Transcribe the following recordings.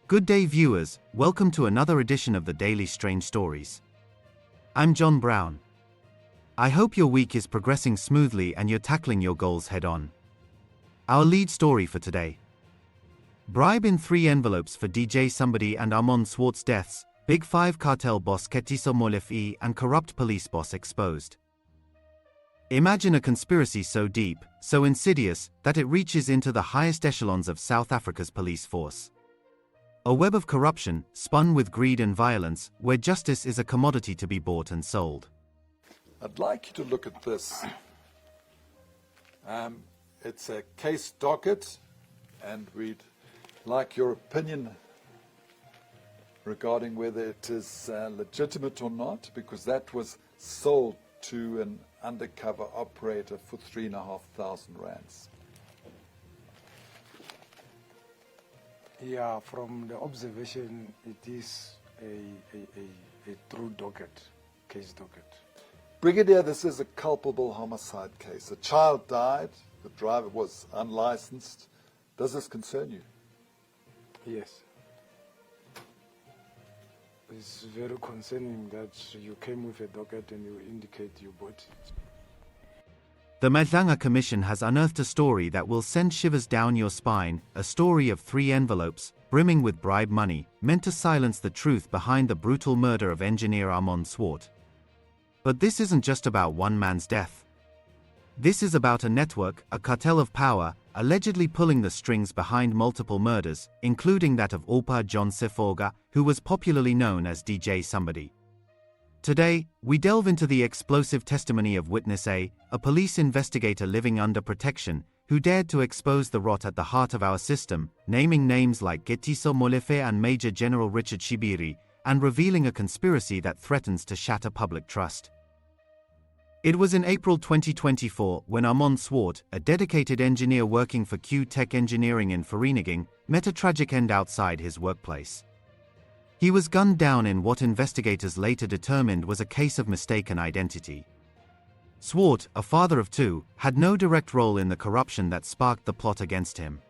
Good day viewers, welcome to another edition of the Daily Strange Stories. I'm John Brown. I hope your week is progressing smoothly and you're tackling your goals head on. Our lead story for today. Bribe in 3 envelopes for DJ Sumbody and Aman Swart's deaths, Big 5 cartel boss Katiso Molefe and corrupt police boss exposed. Imagine a conspiracy so deep, so insidious, that it reaches into the highest echelons of South Africa's police force. A web of corruption, spun with greed and violence, where justice is a commodity to be bought and sold. I'd like you to look at this. It's a case docket, and we'd like your opinion regarding whether it is legitimate or not, because that was sold to an undercover operator for 3,500 rands. Yeah, from the observation, it is a true docket, case docket. Brigadier, this is a culpable homicide case. A child died, the driver was unlicensed. Does this concern you? Yes. It's very concerning that you came with a docket and you indicate you bought it. The Madlanga Commission has unearthed a story that will send shivers down your spine, a story of 3 envelopes, brimming with bribe money, meant to silence the truth behind the brutal murder of engineer Armand Swart. But this isn't just about one man's death. This is about a network, a cartel of power, allegedly pulling the strings behind multiple murders, including that of Oupa John Sefoka, who was popularly known as DJ Sumbody. Today, we delve into the explosive testimony of Witness A police investigator living under protection, who dared to expose the rot at the heart of our system, naming names like Katiso Molefe and Major General Richard Shibiri, and revealing a conspiracy that threatens to shatter public trust. It was in April 2024 when Aman Swart, a dedicated engineer working for Q Tech Engineering in Vereeniging, met a tragic end outside his workplace. He was gunned down in what investigators later determined was a case of mistaken identity. Swart, a father of 2, had no direct role in the corruption that sparked the plot against him.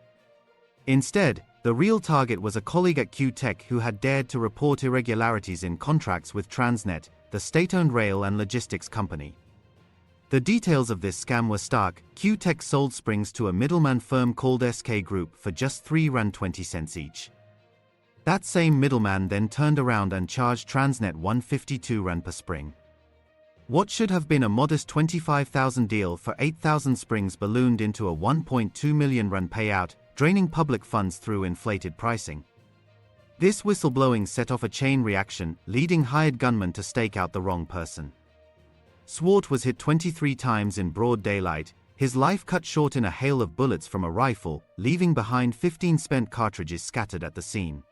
Instead, the real target was a colleague at Q Tech who had dared to report irregularities in contracts with Transnet, the state-owned rail and logistics company. The details of this scam were stark. Q Tech sold springs to a middleman firm called SK Group for just 3.20 rand each. That same middleman then turned around and charged Transnet 152 rand per spring. What should have been a modest 25,000 deal for 8,000 springs ballooned into a 1.2 million rand payout, draining public funds through inflated pricing. This whistleblowing set off a chain reaction, leading hired gunmen to stake out the wrong person. Swart was hit 23 times in broad daylight, his life cut short in a hail of bullets from a rifle, leaving behind 15 spent cartridges scattered at the scene.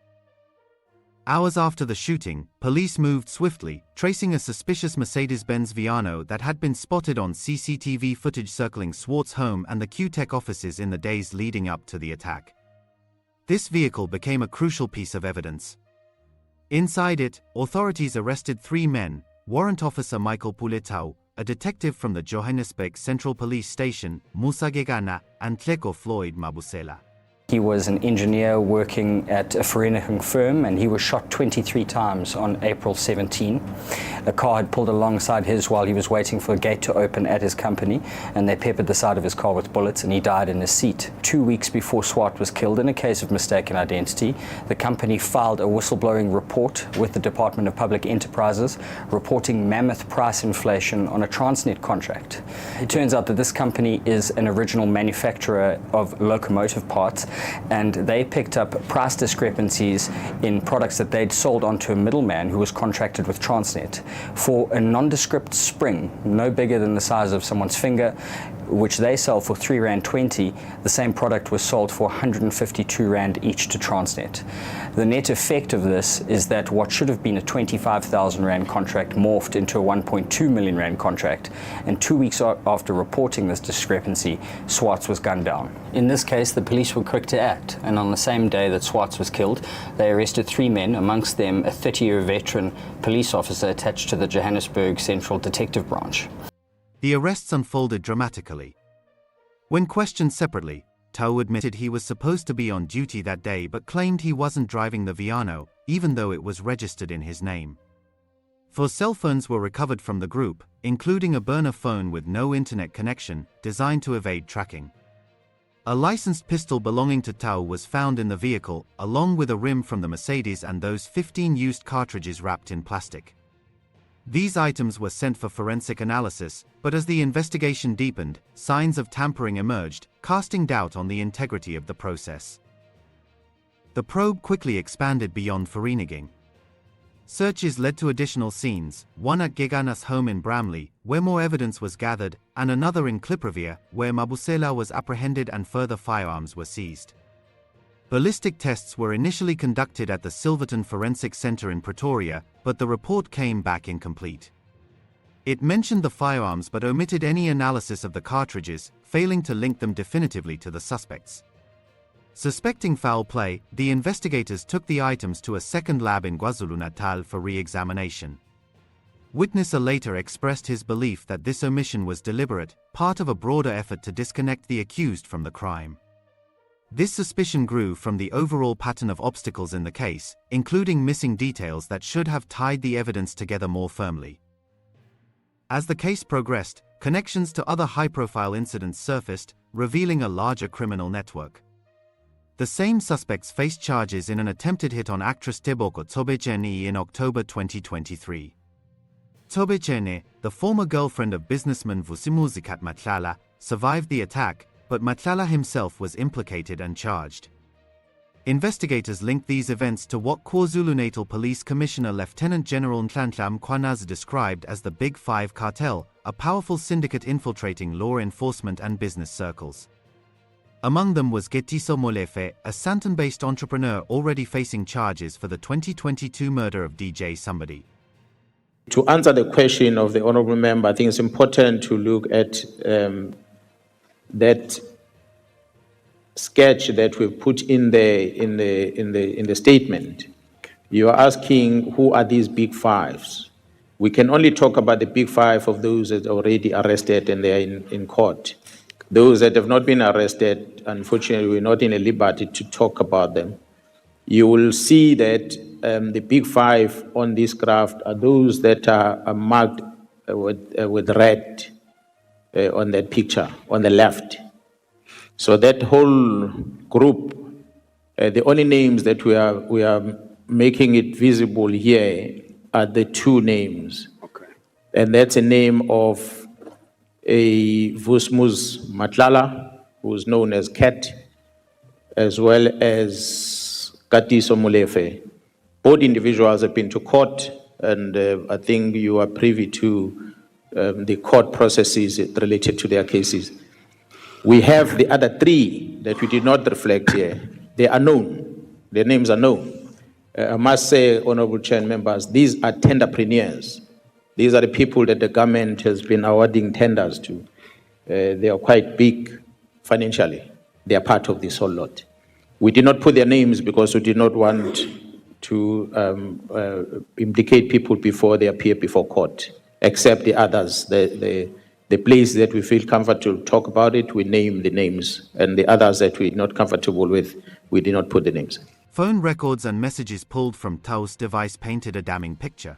Hours after the shooting, police moved swiftly, tracing a suspicious Mercedes-Benz Viano that had been spotted on CCTV footage circling Swart's home and the Q Tech offices in the days leading up to the attack. This vehicle became a crucial piece of evidence. Inside it, authorities arrested 3 men, Warrant Officer Michael Puletau, a detective from the Johannesburg Central Police Station, Musa Gegana, and Tleko Floyd Mabusela. He was an engineer working at a Vereeniging firm, and he was shot 23 times on April 17. A car had pulled alongside his while he was waiting for a gate to open at his company, and they peppered the side of his car with bullets, and he died in his seat. 2 weeks before Swart was killed in a case of mistaken identity, the company filed a whistleblowing report with the Department of Public Enterprises, reporting mammoth price inflation on a Transnet contract. It turns out that this company is an original manufacturer of locomotive parts, and they picked up price discrepancies in products that they'd sold onto a middleman who was contracted with Transnet. For a nondescript spring, no bigger than the size of someone's finger, which they sell for 3.20 rand, the same product was sold for 152 rand each to Transnet. The net effect of this is that what should have been a 25,000 rand contract morphed into a 1.2 million rand contract, and 2 weeks after reporting this discrepancy, Swartz was gunned down. In this case, the police were quick to act, and on the same day that Swartz was killed, they arrested 3 men, amongst them a 30-year veteran police officer attached to the Johannesburg Central Detective Branch. The arrests unfolded dramatically. When questioned separately, Tau admitted he was supposed to be on duty that day but claimed he wasn't driving the Viano, even though it was registered in his name. 4 cell phones were recovered from the group, including a burner phone with no internet connection, designed to evade tracking. A licensed pistol belonging to Tau was found in the vehicle, along with a rim from the Mercedes and those 15 used cartridges wrapped in plastic. These items were sent for forensic analysis, but as the investigation deepened, signs of tampering emerged, casting doubt on the integrity of the process. The probe quickly expanded beyond Vereeniging. Searches led to additional scenes, one at Gegana's home in Bramley, where more evidence was gathered, and another in Kliprivier, where Mabusela was apprehended and further firearms were seized. Ballistic tests were initially conducted at the Silverton Forensic Center in Pretoria, but the report came back incomplete. It mentioned the firearms but omitted any analysis of the cartridges, failing to link them definitively to the suspects. Suspecting foul play, the investigators took the items to a second lab in KwaZulu-Natal for re-examination. Witness later expressed his belief that this omission was deliberate, part of a broader effort to disconnect the accused from the crime. This suspicion grew from the overall pattern of obstacles in the case, including missing details that should have tied the evidence together more firmly. As the case progressed, connections to other high-profile incidents surfaced, revealing a larger criminal network. The same suspects faced charges in an attempted hit on actress Tebogo Tobechene in October 2023. Tobechene, the former girlfriend of businessman Vusimuzikat Madlanga, survived the attack, but Madlanga himself was implicated and charged. Investigators linked these events to what KwaZulu-Natal Police Commissioner Lieutenant General Nhlanhla Mkhwanazi described as the Big Five cartel, a powerful syndicate infiltrating law enforcement and business circles. Among them was Katiso Molefe, a Sandton-based entrepreneur already facing charges for the 2022 murder of DJ Sumbody. To answer the question of the honourable member, I think it's important to look at that sketch that we put in the statement. You are asking who are these big fives. We can only talk about the big five of those that are already arrested and they are in court. Those that have not been arrested, unfortunately, we're not in a liberty to talk about them. You will see that the big five on this graph are those that are marked with red on that picture on the left. So that whole group, the only names that we are making it visible here are the 2 names. Okay. And that's a name of a Vusmuz Madlanga, who is known as Cat, as well as Katiso Molefe. Both individuals have been to court, and I think you are privy to the court processes related to their cases. We have the other 3 that we did not reflect here. They are known. Their names are known. I must say, Honorable Chair and members, these are tenderpreneurs. These are the people that the government has been awarding tenders to. They are quite big financially. They are part of this whole lot. We did not put their names because we did not want to implicate people before they appear before court, except the others. The place that we feel comfortable to talk about it, we name the names, and the others that we're not comfortable with, we did not put the names. Phone records and messages pulled from Tau's device painted a damning picture.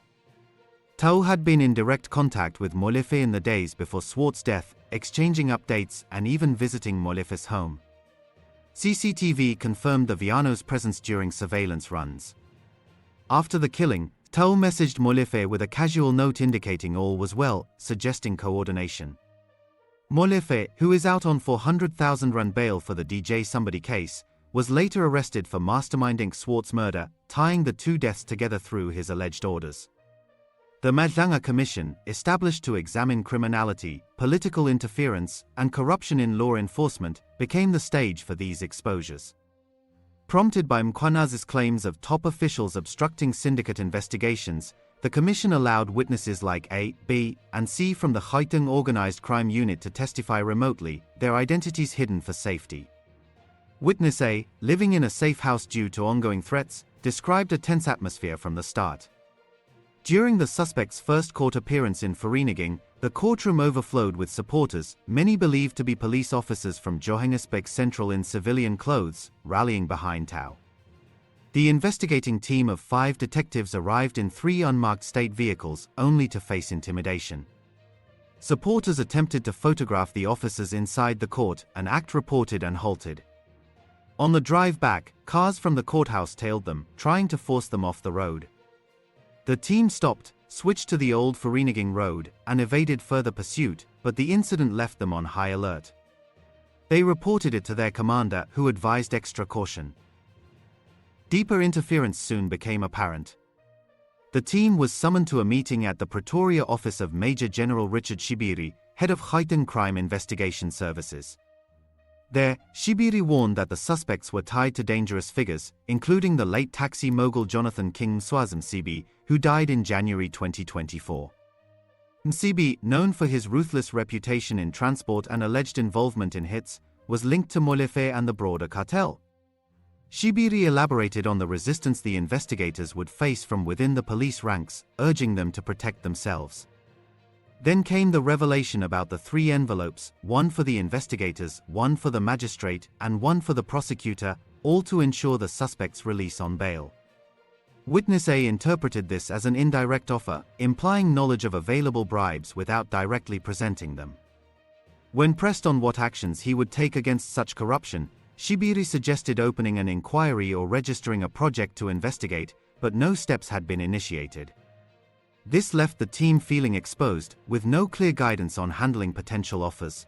Tau had been in direct contact with Molefe in the days before Swart's death, exchanging updates and even visiting Molefe's home. CCTV confirmed the Viano's presence during surveillance runs. After the killing, Tau messaged Molefe with a casual note indicating all was well, suggesting coordination. Molefe, who is out on 400,000 rand bail for the DJ Sumbody case, was later arrested for masterminding Swart's murder, tying the 2 deaths together through his alleged orders. The Madlanga Commission, established to examine criminality, political interference, and corruption in law enforcement, became the stage for these exposures. Prompted by Mkhwanazi's claims of top officials obstructing syndicate investigations, the commission allowed witnesses like A, B, and C from the Gauteng Organized Crime Unit to testify remotely, their identities hidden for safety. Witness A, living in a safe house due to ongoing threats, described a tense atmosphere from the start. During the suspect's first court appearance in Vereeniging, the courtroom overflowed with supporters, many believed to be police officers from Johannesburg Central in civilian clothes, rallying behind Tau. The investigating team of 5 detectives arrived in 3 unmarked state vehicles, only to face intimidation. Supporters attempted to photograph the officers inside the court, an act reported and halted. On the drive back, cars from the courthouse tailed them, trying to force them off the road. The team stopped, switched to the old Vereeniging road, and evaded further pursuit, but the incident left them on high alert. They reported it to their commander, who advised extra caution. Deeper interference soon became apparent. The team was summoned to a meeting at the Pretoria office of Major General Richard Shibiri, head of heightened crime investigation services. There, Shibiri warned that the suspects were tied to dangerous figures, including the late taxi mogul Jonathan King Mswazi, who died in January 2024. Msibi, known for his ruthless reputation in transport and alleged involvement in hits, was linked to Molefe and the broader cartel. Shibiri elaborated on the resistance the investigators would face from within the police ranks, urging them to protect themselves. Then came the revelation about the 3 envelopes, one for the investigators, one for the magistrate, and one for the prosecutor, all to ensure the suspect's release on bail. Witness A interpreted this as an indirect offer, implying knowledge of available bribes without directly presenting them. When pressed on what actions he would take against such corruption, Shibiri suggested opening an inquiry or registering a project to investigate, but no steps had been initiated. This left the team feeling exposed, with no clear guidance on handling potential offers.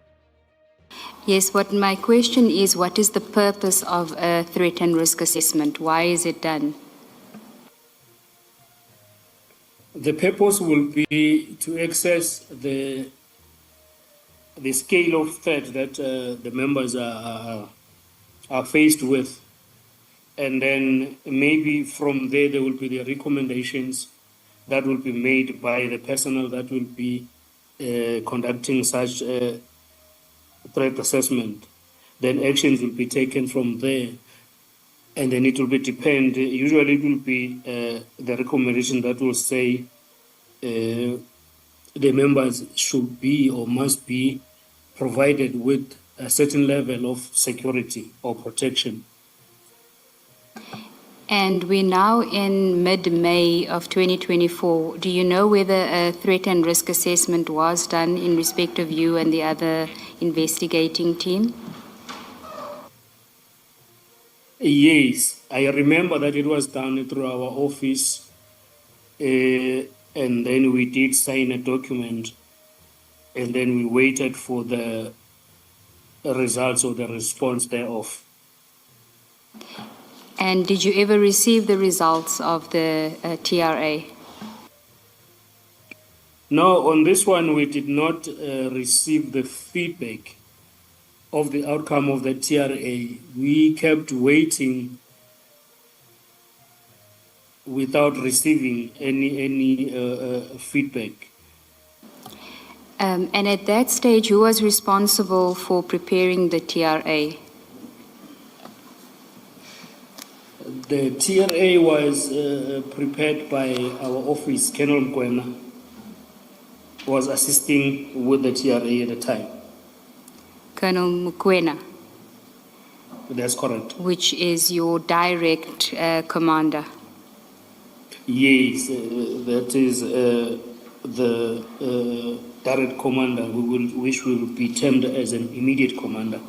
Yes, what my question is, what is the purpose of a threat and risk assessment? Why is it done? The purpose will be to assess the scale of threat that the members are faced with. And then maybe from there will be the recommendations that will be made by the personnel that will be conducting such threat assessment. Then actions will be taken from there. And then it will usually it will be the recommendation that will say the members should be or must be provided with a certain level of security or protection. And we're now in mid-May of 2024. Do you know whether a threat and risk assessment was done in respect of you and the other investigating team? Yes, I remember that it was done through our office, and then we did sign a document, and then we waited for the results or the response thereof. And did you ever receive the results of the TRA? No, on this one we did not receive the feedback of the outcome of the TRA. We kept waiting without receiving any feedback. And at that stage, who was responsible for preparing the TRA? The TRA was prepared by our office. Colonel Mokwena was assisting with the TRA at the time. Colonel Mokwena? That's correct. Which is your direct commander? Yes, that is the direct commander, which will be termed as an immediate commander.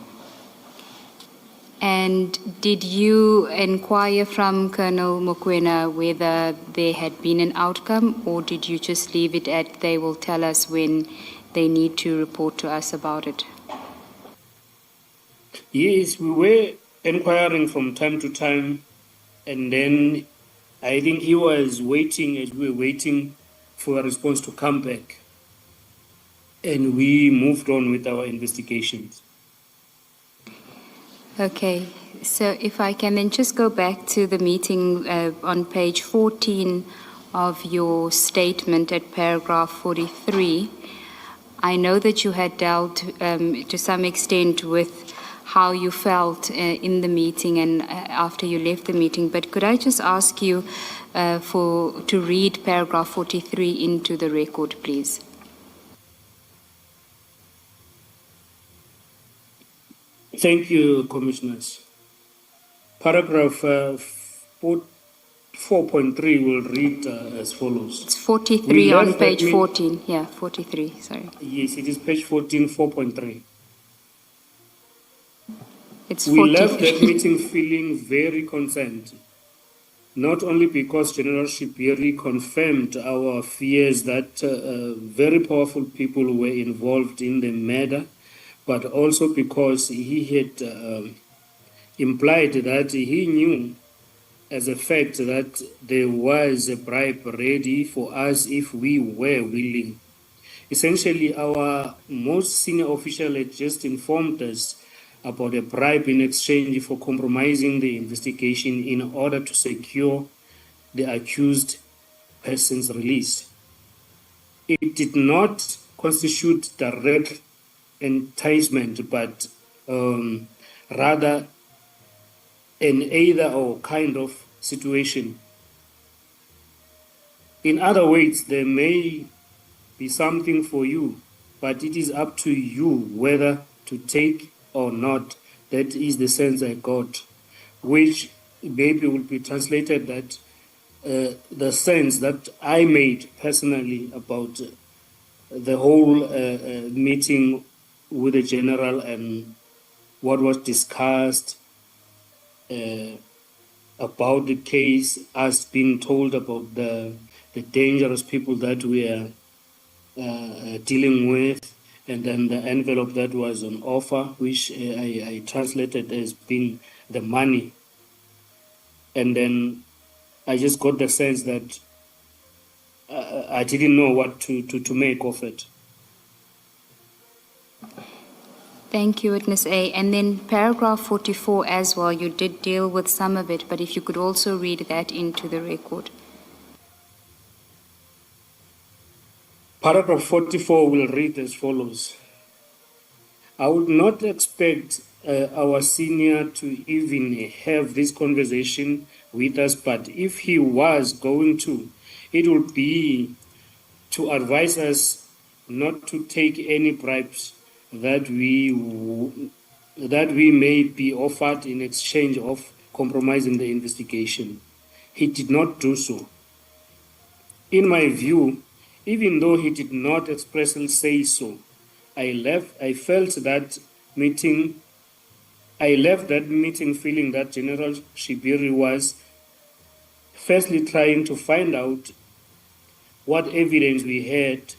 And did you inquire from Colonel Mokwena whether there had been an outcome, or did you just leave it at they will tell us when they need to report to us about it? Yes, we were inquiring from time to time, and then I think he was waiting as we were waiting for a response to come back, and we moved on with our investigations. Okay, so if I can then just go back to the meeting on page 14 of your statement at paragraph 43. I know that you had dealt to some extent with how you felt in the meeting and after you left the meeting, but could I just ask you to read paragraph 43 into the record, please? Thank you, Commissioners. Paragraph 4.3 will read as follows. It's 43 on page 14. Yeah, 43, sorry. Yes, it is page 14, 4.3. It's We 40. left that meeting feeling very concerned, not only because General Shibiri confirmed our fears that very powerful people were involved in the murder, but also because he had implied that he knew as a fact that there was a bribe ready for us if we were willing. Essentially, our most senior official had just informed us about a bribe in exchange for compromising the investigation in order to secure the accused person's release. It did not constitute direct enticement, but rather an either or kind of situation. In other words, there may be something for you, but it is up to you whether to take or not. That is the sense I got, which maybe will be translated that the sense that I made personally about the whole meeting with the general and what was discussed about the case, us being told about the dangerous people that we are dealing with, and then the envelope that was on offer, which I translated as being the money. And then I just got the sense that I didn't know what to make of it. Thank you, Witness A. And then paragraph 44 as well, you did deal with some of it, but if you could also read that into the record. Paragraph 44 will read as follows. I would not expect our senior to even have this conversation with us, but if he was going to, it would be to advise us not to take any bribes that we may be offered in exchange of compromising the investigation. He did not do so. In my view, even though he did not expressly say so, I left that meeting feeling that General Shibiri was firstly trying to find out what evidence we had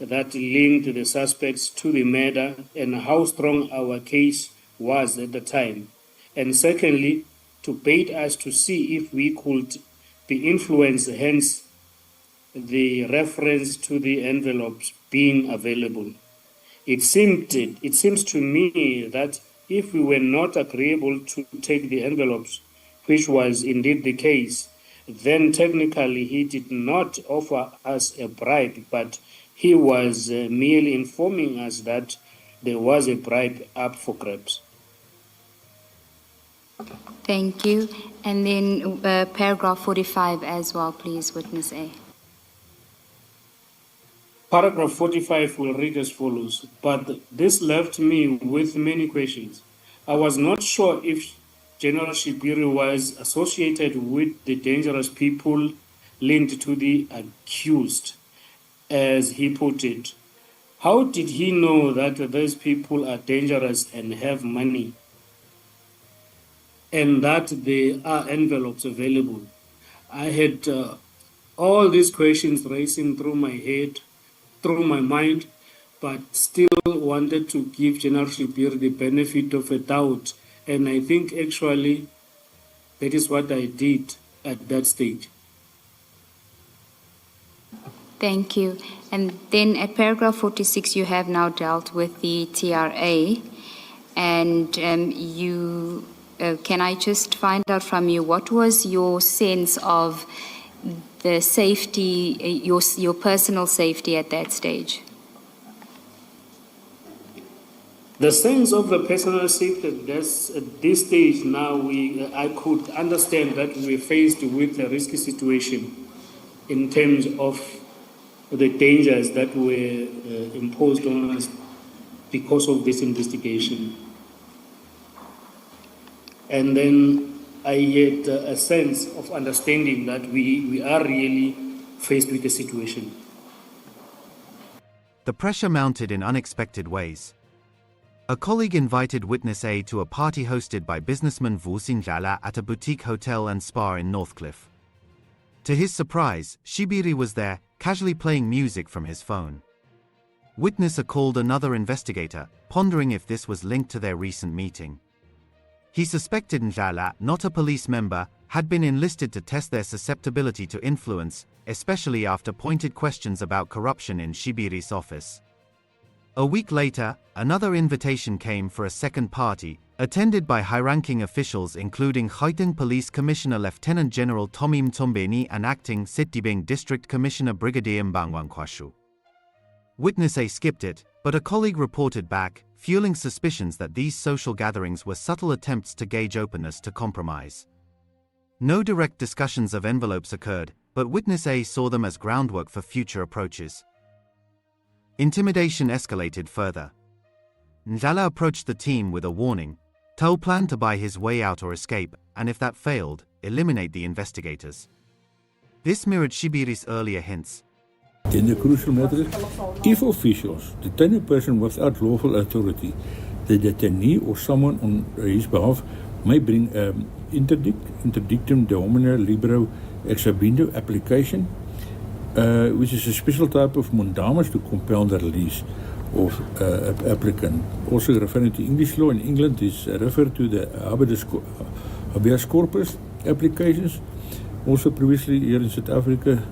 that linked the suspects to the murder and how strong our case was at the time. And secondly, to bait us to see if we could be influenced, hence the reference to the envelopes being available. It seems to me that if we were not agreeable to take the envelopes, which was indeed the case, then technically he did not offer us a bribe, but he was merely informing us that there was a bribe up for grabs. Thank you. And then paragraph 45 as well, please, Witness A. Paragraph 45 will read as follows, but this left me with many questions. I was not sure if General Shibiri was associated with the dangerous people linked to the accused, as he put it. How did he know that those people are dangerous and have money, and that there are envelopes available? I had all these questions racing through my head, through my mind, but still wanted to give General Shibiri the benefit of a doubt. And I think actually that is what I did at that stage. Thank you. And then at paragraph 46, you have now dealt with the TRA. And can I just find out from you, what was your sense of the safety, your personal safety at that stage? The sense of the personal safety, that's at this stage now, I could understand that we're faced with a risky situation in terms of the dangers that were imposed on us because of this investigation. And then I had a sense of understanding that we are really faced with a situation. The pressure mounted in unexpected ways. A colleague invited witness A to a party hosted by businessman Vusi Ndlala at a boutique hotel and spa in Northcliffe. To his surprise, Shibiri was there, casually playing music from his phone. Witness A called another investigator, pondering if this was linked to their recent meeting. He suspected Ndlala, not a police member, had been enlisted to test their susceptibility to influence, especially after pointed questions about corruption in Shibiri's office. A week later, another invitation came for a second party, attended by high-ranking officials including Gauteng Police Commissioner Lieutenant General Tommy Mthombeni and Acting Sedibeng District Commissioner Brigadier Mbangwa Nkwashu. Witness A skipped it, but a colleague reported back, fueling suspicions that these social gatherings were subtle attempts to gauge openness to compromise. No direct discussions of envelopes occurred, but Witness A saw them as groundwork for future approaches. Intimidation escalated further. Ndlala approached the team with a warning: Tau planned to buy his way out or escape, and if that failed, eliminate the investigators. This mirrored Shibiri's earlier hints. In the crucial matter is, if officials detain a person without lawful authority, the detainee or someone on his behalf may bring interdictum de homine libero exhabiendo application, which is a special type of mandamus to compel the release of applicant. Also referring to English law in England is referred to the habeas corpus applications. Also previously here in South Africa,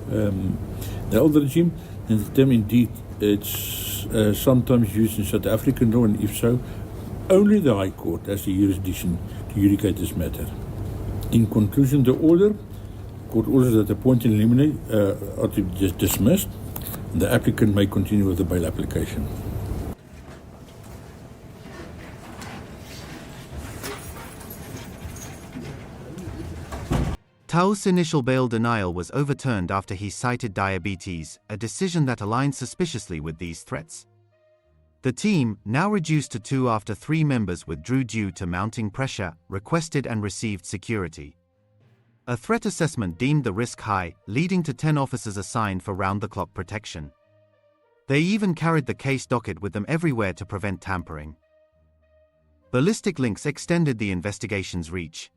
the old regime, and the term indeed it's sometimes used in South African law, and if so, only the High Court has the jurisdiction to adjudicate this matter. In conclusion, the court orders that the point in limine are to be just dismissed, and the applicant may continue with the bail application. Tau's initial bail denial was overturned after he cited diabetes, a decision that aligned suspiciously with these threats. The team, now reduced to 2 after 3 members withdrew due to mounting pressure, requested and received security. A threat assessment deemed the risk high, leading to 10 officers assigned for round-the-clock protection. They even carried the case docket with them everywhere to prevent tampering. Ballistic links extended the investigation's reach.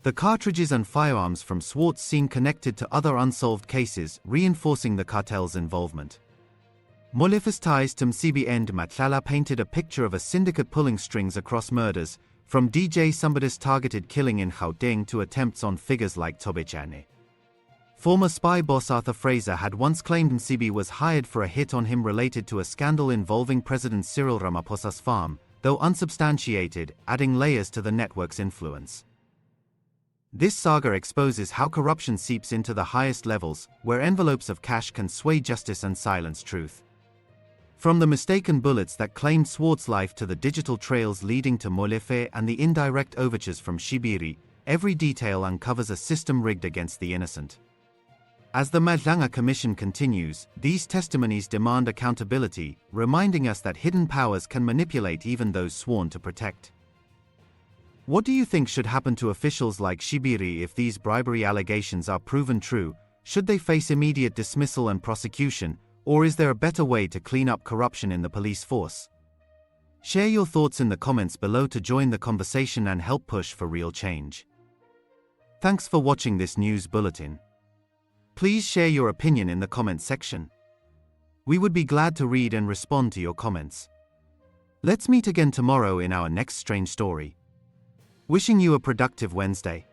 The cartridges and firearms from Swart seemed connected to other unsolved cases, reinforcing the cartel's involvement. Molefe's ties to Msibi and Madlanga painted a picture of a syndicate pulling strings across murders, from DJ Sumbody's targeted killing in Gauteng to attempts on figures like Tobechane. Former spy boss Arthur Fraser had once claimed Msibi was hired for a hit on him related to a scandal involving President Cyril Ramaphosa's farm, though unsubstantiated, adding layers to the network's influence. This saga exposes how corruption seeps into the highest levels, where envelopes of cash can sway justice and silence truth. From the mistaken bullets that claimed Swart's life to the digital trails leading to Molefe and the indirect overtures from Shibiri, every detail uncovers a system rigged against the innocent. As the Madlanga Commission continues, these testimonies demand accountability, reminding us that hidden powers can manipulate even those sworn to protect. What do you think should happen to officials like Shibiri if these bribery allegations are proven true? Should they face immediate dismissal and prosecution, or is there a better way to clean up corruption in the police force? Share your thoughts in the comments below to join the conversation and help push for real change. Thanks for watching this news bulletin. Please share your opinion in the comments section. We would be glad to read and respond to your comments. Let's meet again tomorrow in our next strange story. Wishing you a productive Wednesday.